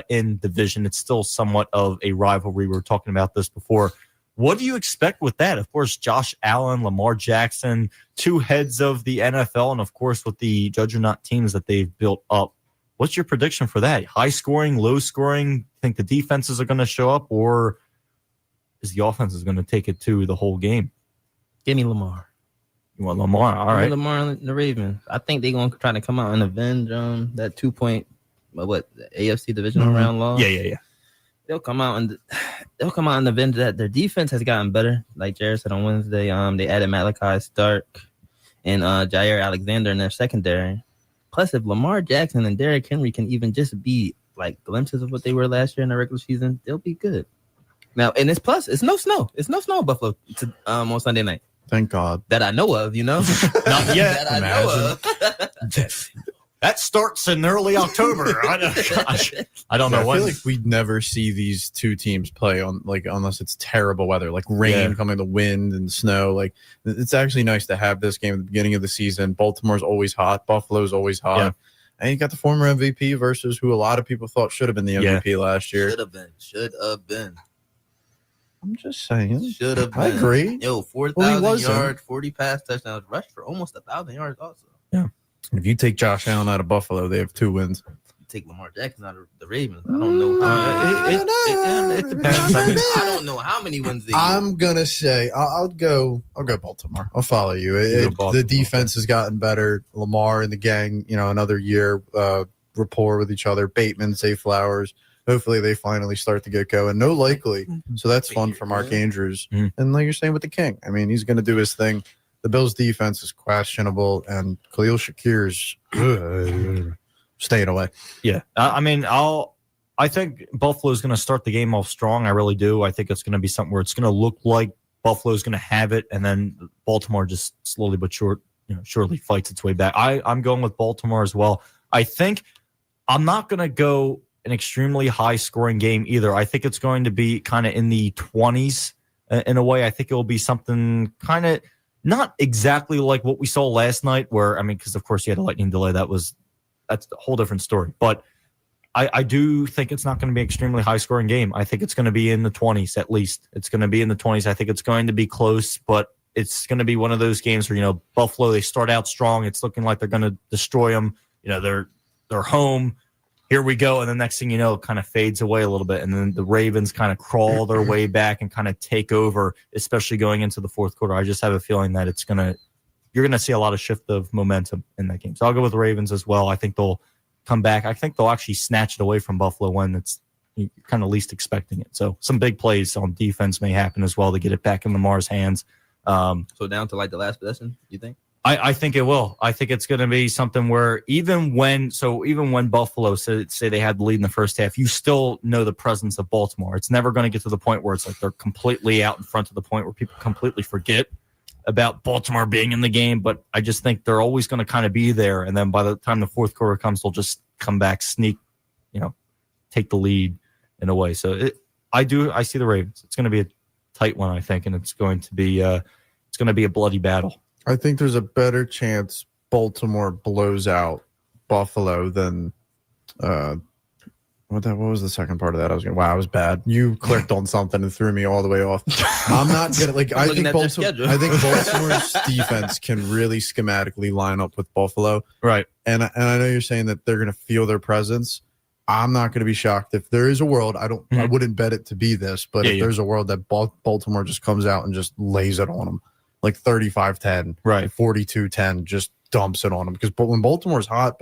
in division, it's still somewhat of a rivalry. We were talking about this before. What do you expect with that? Of course, Josh Allen, Lamar Jackson, two heads of the NFL, and of course, with the juggernaut teams that they've built up. What's your prediction for that? High scoring, low scoring? Think the defenses are going to show up, or is the offense is going to take it to the whole game? Give me Lamar. You want Lamar? All Give me right. Lamar and the Ravens. I think they're going to try to come out and avenge that 2-point, the AFC divisional round loss. Yeah. They'll come out and avenge that. Their defense has gotten better. Like Jared said on Wednesday, they added Malachi Stark and Jair Alexander in their secondary. Plus, if Lamar Jackson and Derrick Henry can even just be like glimpses of what they were last year in the regular season, they'll be good. Now, and it's no snow. It's no snow in Buffalo on Sunday night. Thank God. That I know of, Not yet. that I know of. That starts in early October. I don't know I when. feel like we'd never see these two teams play on unless it's terrible weather, like rain coming, the wind and snow. Like it's actually nice to have this game at the beginning of the season. Baltimore's always hot. Buffalo's always hot. Yeah. And you got the former MVP versus who a lot of people thought should have been the MVP last year. Should have been. I'm just saying. Should have been. I agree. Yo, 4,000 yards, 40 pass touchdowns, rushed for almost 1,000 yards also. Yeah. If you take Josh Allen out of Buffalo, they have 2 wins. You take Lamar Jackson out of the Ravens. I don't know how. It depends. I mean, I don't know how many wins they get. I'm gonna say I'll go Baltimore. I'll follow you. The defense has gotten better. Lamar and the gang, another year rapport with each other. Bateman, Zay Flowers. Hopefully they finally start to get going. No likely. So that's fun for Mark Andrews. And like you're saying with the King, I mean, he's going to do his thing. The Bills' defense is questionable, and Khalil Shakir's staying away. Yeah, I think Buffalo's going to start the game off strong. I really do. I think it's going to be something where it's going to look like Buffalo's going to have it, and then Baltimore just slowly but surely fights its way back. I'm going with Baltimore as well. I think I'm not going to go an extremely high-scoring game either. I think it's going to be kind of in the 20s in a way. I think it will be something kind of not exactly like what we saw last night where, because of course you had a lightning delay. That's a whole different story. But I do think it's not going to be an extremely high-scoring game. I think it's going to be in the 20s at least. It's going to be in the 20s. I think it's going to be close, but it's going to be one of those games where, Buffalo, they start out strong. It's looking like they're going to destroy them. They're home. Here we go. And the next thing you know, it kind of fades away a little bit. And then the Ravens kind of crawl their way back and kind of take over, especially going into the fourth quarter. I just have a feeling that you're going to see a lot of shift of momentum in that game. So I'll go with the Ravens as well. I think they'll come back. I think they'll actually snatch it away from Buffalo when you're kind of least expecting it. So some big plays on defense may happen as well to get it back in Lamar's hands. So down to like the last possession, you think? I think it will. I think it's going to be something where even when Buffalo say they had the lead in the first half, you still know the presence of Baltimore. It's never going to get to the point where it's like they're completely out in front to the point where people completely forget about Baltimore being in the game. But I just think they're always going to kind of be there. And then by the time the fourth quarter comes, they'll just come back, sneak, take the lead in a way. So I see the Ravens. It's going to be a tight one, I think, and it's going to be a bloody battle. I think there's a better chance Baltimore blows out Buffalo than what was the second part of that? I was bad. You clicked on something and threw me all the way off. I'm not gonna I think Baltimore's defense can really schematically line up with Buffalo. Right. And I know you're saying that they're gonna feel their presence. I'm not gonna be shocked if there is a world. I wouldn't bet it to be this, but if there's a world that Baltimore just comes out and just lays it on them. Like 35-10, right? 42-10, just dumps it on them. Because when Baltimore's hot.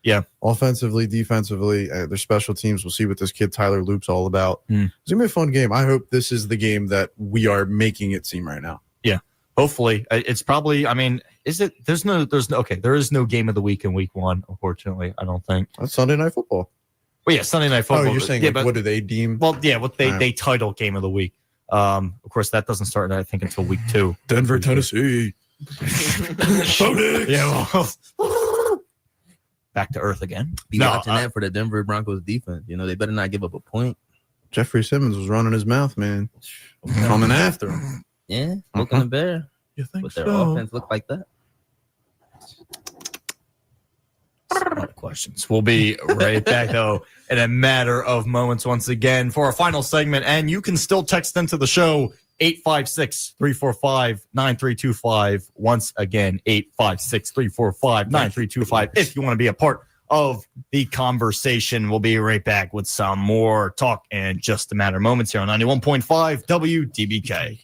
Yeah. Offensively, defensively, their special teams. We'll see what this kid Tyler Loop's all about. It's going to be a fun game. I hope this is the game that we are making it seem right now. Yeah. Hopefully. It's probably, is it? There is no game of the week in week one, unfortunately, I don't think. That's Sunday Night Football. Well, yeah, Sunday Night Football. Oh, you're saying what do they deem? Well, yeah, what they title game of the week. Of course, that doesn't start, I think, until week 2. Denver, Tennessee. Yeah, well, back to earth again. Be watching that for the Denver Broncos defense. They better not give up a point. Jeffrey Simmons was running his mouth, man. Coming after him. Yeah, looking a bear. You think but their offense look like that? Questions. We'll be right back, though, in a matter of moments once again for our final segment. And you can still text into the show 856-345-9325. Once again, 856-345-9325. If you want to be a part of the conversation, we'll be right back with some more talk in just a matter of moments here on 91.5 WDBK.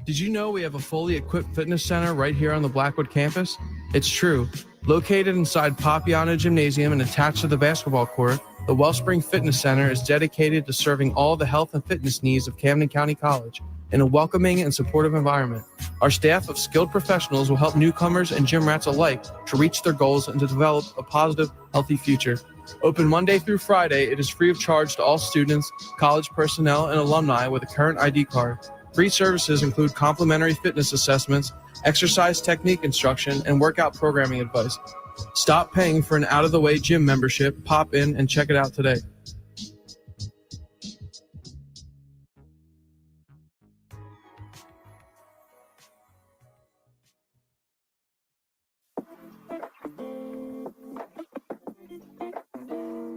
Did you know we have a fully equipped fitness center right here on the Blackwood campus? It's true. Located inside Papiano Gymnasium and attached to the basketball court, the Wellspring Fitness Center is dedicated to serving all the health and fitness needs of Camden County College in a welcoming and supportive environment. Our staff of skilled professionals will help newcomers and gym rats alike to reach their goals and to develop a positive, healthy future. Open Monday through Friday, it is free of charge to all students, college personnel, and alumni with a current ID card. Free services include complimentary fitness assessments, exercise technique instruction, and workout programming advice. Stop paying for an out-of-the-way gym membership. Pop in and check it out today.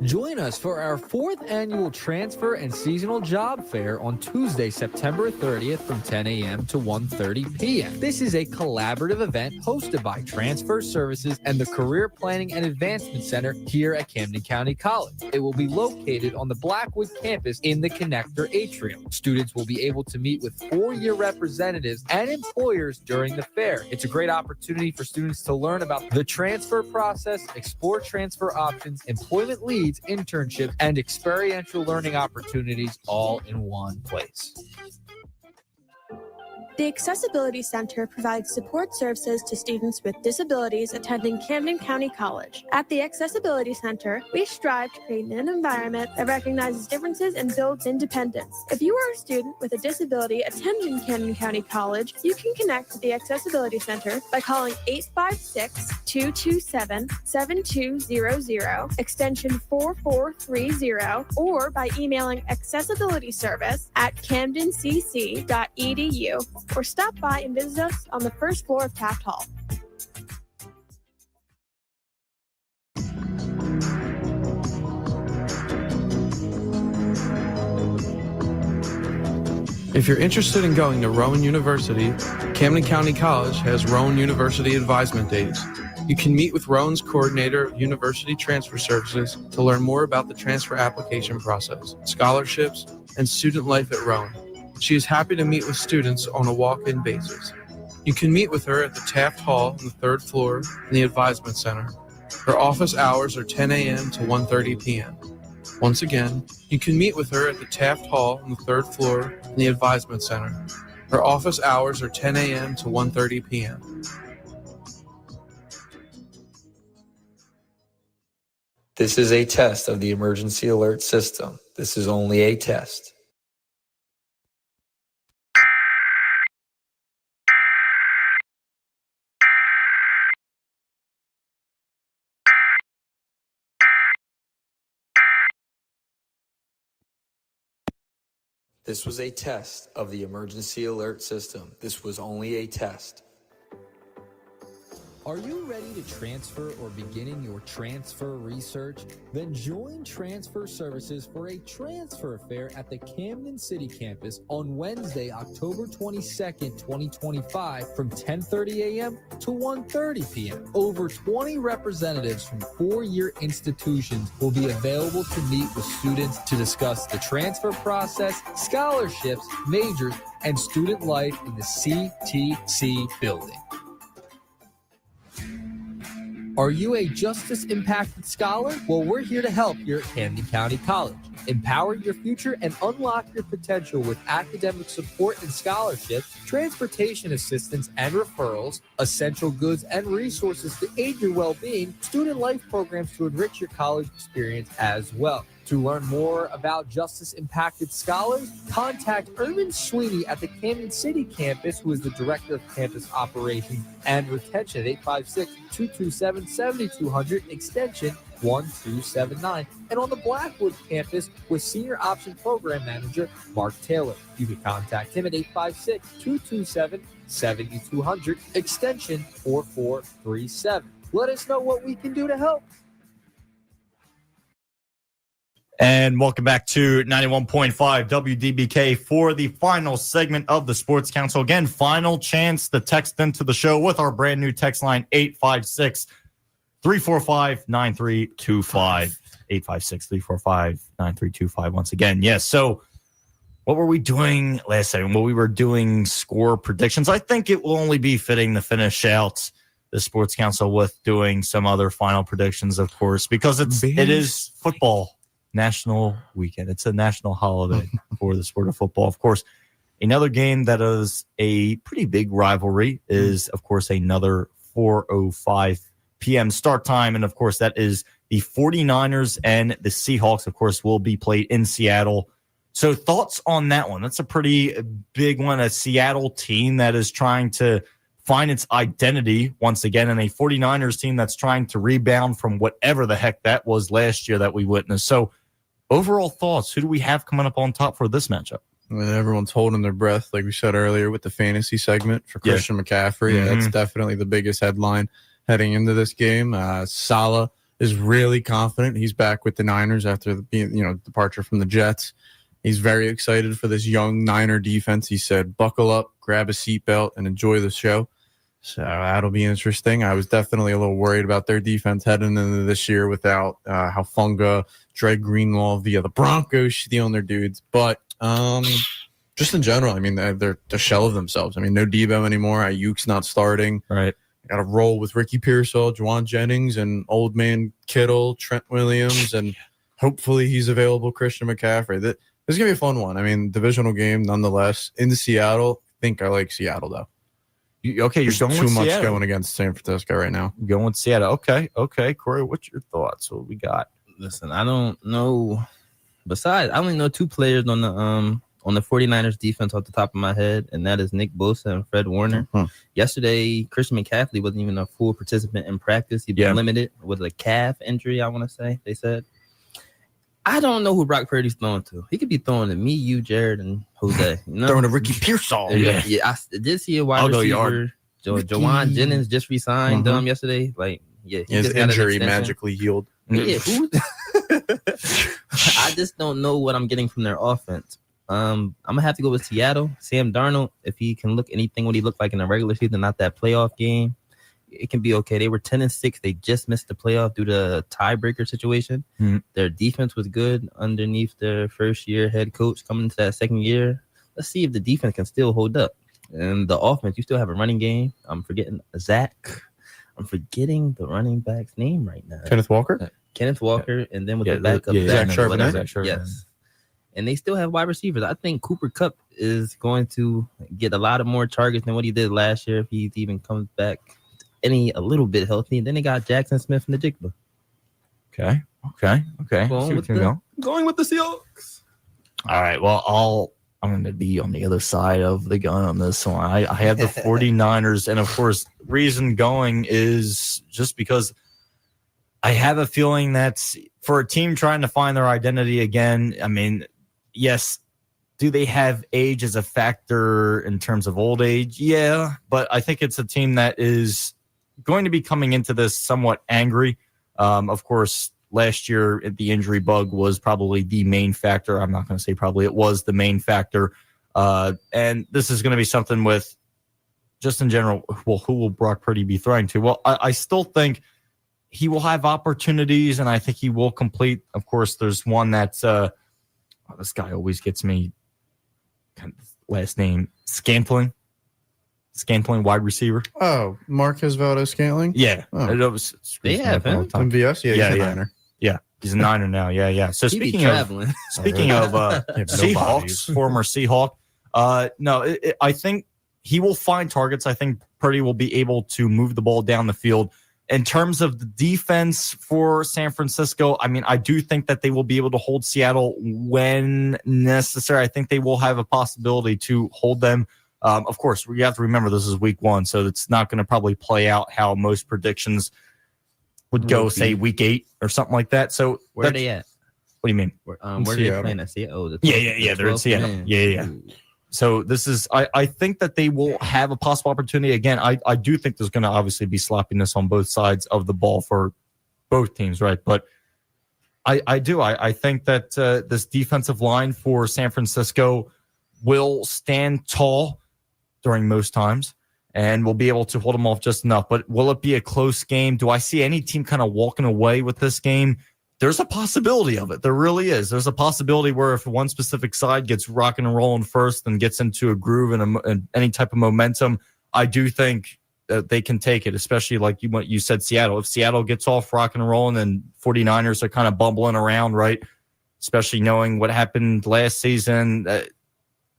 Join us for our 4th annual Transfer and Seasonal Job Fair on Tuesday, September 30th from 10 a.m. to 1:30 p.m. This is a collaborative event hosted by Transfer Services and the Career Planning and Advancement Center here at Camden County College. It will be located on the Blackwood campus in the Connector Atrium. Students will be able to meet with 4-year representatives and employers during the fair. It's a great opportunity for students to learn about the transfer process, explore transfer options, employment leads, internships, and experiential learning opportunities all in one place. The Accessibility Center provides support services to students with disabilities attending Camden County College. At the Accessibility Center, we strive to create an environment that recognizes differences and builds independence. If you are a student with a disability attending Camden County College, you can connect with the Accessibility Center by calling 856-227-7200, extension 4430, or by emailing accessibilityservice@camdencc.edu. or stop by and visit us on the first floor of Taft Hall. If you're interested in going to Rowan University, Camden County College has Rowan University Advisement Days. You can meet with Rowan's coordinator of University Transfer Services to learn more about the transfer application process, scholarships, and student life at Rowan. She is happy to meet with students on a walk-in basis. You can meet with her at the Taft Hall on the 3rd floor in the Advisement Center. Her office hours are 10 a.m. to 1:30 p.m. Once again, you can meet with her at the Taft Hall on the 3rd floor in the Advisement Center. Her office hours are 10 a.m. to 1:30 p.m. This is a test of the emergency alert system. This is only a test. This was a test of the emergency alert system. This was only a test. Are you ready to transfer or beginning your transfer research? Then join Transfer Services for a transfer fair at the Camden City campus on Wednesday, October 22nd, 2025 from 10:30 a.m. to 1:30 p.m. Over 20 representatives from 4-year institutions will be available to meet with students to discuss the transfer process, scholarships, majors, and student life in the CTC building. Are you a justice-impacted scholar? Well, we're here to help here at Camden County College. Empower your future and unlock your potential with academic support and scholarships, transportation assistance and referrals, essential goods and resources to aid your well-being, student life programs to enrich your college experience as well. To learn more about justice-impacted scholars, contact Erwin Sweeney at the Camden City campus, who is the Director of Campus Operations and Retention at 856-227-7200, extension 1279. And on the Blackwood campus with Senior Option Program Manager Mark Taylor. You can contact him at 856-227-7200, extension 4437. Let us know what we can do to help. And welcome back to 91.5 WDBK for the final segment of the Sports Council. Again, final chance to text into the show with our brand new text line, 856-345-9325. 856-345-9325. Once again, yes. So what were we doing last segment? Well, we were doing score predictions. I think it will only be fitting to finish out the Sports Council with doing some other final predictions, of course, because it is football national weekend. It's a national holiday for the sport of football. Of course, another game that is a pretty big rivalry is, of course, another 4:05 p.m. start time. And, of course, that is the 49ers and the Seahawks, of course, will be played in Seattle. So thoughts on that one? That's a pretty big one, a Seattle team that is trying to find its identity once again, and a 49ers team that's trying to rebound from whatever the heck that was last year that we witnessed. So overall thoughts, who do we have coming up on top for this matchup? Everyone's holding their breath, like we said earlier, with the fantasy segment for Christian McCaffrey. Mm-hmm. That's definitely the biggest headline heading into this game. Salah is really confident. He's back with the Niners after the departure from the Jets. He's very excited for this young Niner defense. He said, buckle up, grab a seatbelt, and enjoy the show. So that'll be interesting. I was definitely a little worried about their defense heading into this year without Hufanga, Dre Greenlaw via the Broncos stealing their dudes. But just in general, I mean, they're the shell of themselves. I mean, no Debo anymore. Ayuk's not starting. Right. Got to roll with Ricky Pearsall, Juwan Jennings, and old man Kittle, Trent Williams, and hopefully he's available, Christian McCaffrey. This is going to be a fun one. I mean, divisional game nonetheless. Into Seattle, I think I like Seattle, though. You're going too with much Seattle. going against San Francisco right now. You're going with Seattle. Okay. Corey, what's your thoughts? What we got? Listen, I don't know. Besides, I only know two players on the 49ers defense off the top of my head, and that is Nick Bosa and Fred Warner. Mm-hmm. Yesterday, Christian McCaffrey wasn't even a full participant in practice. He'd been limited with a calf injury, I want to say, they said. I don't know who Brock Purdy's throwing to. He could be throwing to me, you, Jared, and Jose. You know? Throwing to Ricky Pearsall. Yeah. I did see a wide receiver. Juwan Jennings just resigned yesterday. Like, his injury magically healed. Yeah, I just don't know what I'm getting from their offense. I'm gonna have to go with Seattle. Sam Darnold, if he can look anything what he looked like in the regular season, not that playoff game, it can be okay. They were 10-6. They just missed the playoff due to a tiebreaker situation. Mm-hmm. Their defense was good underneath their first year head coach coming into that second year. Let's see if the defense can still hold up. And the offense, you still have a running game. I'm forgetting Zach. I'm forgetting the running back's name right now. Kenneth Walker? Kenneth Walker, and then with the backup. Zach Charbonnet. Zach Charbonnet. Yes. And they still have wide receivers. I think Cooper Kupp is going to get a lot of more targets than what he did last year if he even comes back a little bit healthy. And then they got Jackson Smith and the Jigba. Okay. Going with the Seahawks. All right. Well, I'm going to be on the other side of the gun on this one. I have the 49ers, and of course, reason going is just because I have a feeling that's for a team trying to find their identity again. I mean, yes, do they have age as a factor in terms of old age? Yeah, but I think it's a team that is going to be coming into this somewhat angry. Of course, last year, the injury bug was probably the main factor. I'm not going to say probably, it was the main factor. And this is going to be something with, just in general, well, who will Brock Purdy be throwing to? Well, I still think he will have opportunities, and I think he will complete. Of course, there's one that's this guy always gets me. Last name Scantling, wide receiver. Oh, Marquez Valdez-Scantling? Yeah. Oh. It was, They have him. MVS? Yeah, he's a Niner. Yeah, he's a Niner now. Yeah. So He be speaking of traveling. Seahawks, former Seahawk, I think he will find targets. I think Purdy will be able to move the ball down the field. In terms of the defense for San Francisco, I mean, I do think that they will be able to hold Seattle when necessary. I think they will have a possibility to hold them. Of course, you have to remember this is week 1, so it's not going to probably play out how most predictions would go, say, week 8 or something like that. So Where are they at? What do you mean? Where are they playing at Seattle? Yeah. They're in Seattle. Yeah. So this is, I think that they will have a possible opportunity. Again, I do think there's going to obviously be sloppiness on both sides of the ball for both teams, right? But I think that this defensive line for San Francisco will stand tall during most times and will be able to hold them off just enough. But will it be a close game? Do I see any team kind of walking away with this game? There's a possibility of it. There really is. There's a possibility where if one specific side gets rocking and rolling first and gets into a groove and any type of momentum, I do think that they can take it, especially like you said, Seattle. If Seattle gets off rocking and rolling and 49ers are kind of bumbling around, right, especially knowing what happened last season,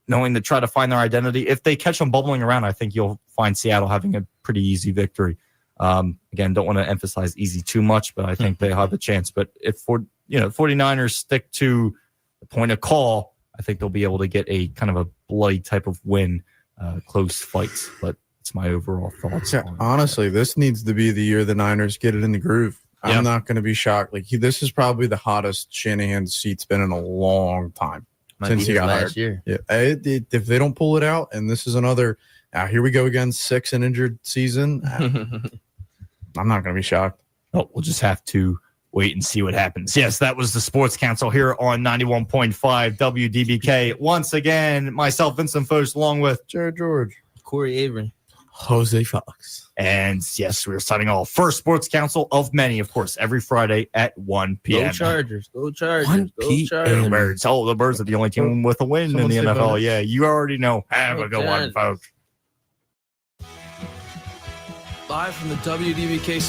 knowing to try to find their identity. If they catch them bubbling around, I think you'll find Seattle having a pretty easy victory. Again, don't want to emphasize easy too much, but I think they have a chance. But if 49ers stick to the point of call, I think they'll be able to get a kind of a bloody type of win, close fights. But it's my overall thoughts. Yeah, honestly, this needs to be the year the Niners get it in the groove. I'm not going to be shocked. This is probably the hottest Shanahan's seat's been in a long time since he got hired. Year. Yeah, if they don't pull it out, and this is another, here we go again, 6 and injured season. I'm not going to be shocked. Oh, we'll just have to wait and see what happens. Yes, that was the Sports Council here on 91.5 WDBK. Once again, myself, Vincent Foch, along with Jared George, Corey Avery, Jose Fox. And yes, we're signing off. First Sports Council of many, of course, every Friday at 1 p.m. Go Chargers. Go Chargers. 1 Go p.m. Chargers. Birds. Oh, the Birds are the only team with a win in the NFL. bonus. Yeah, you already know. Have a good one, Chargers. folks. Live from the WDBK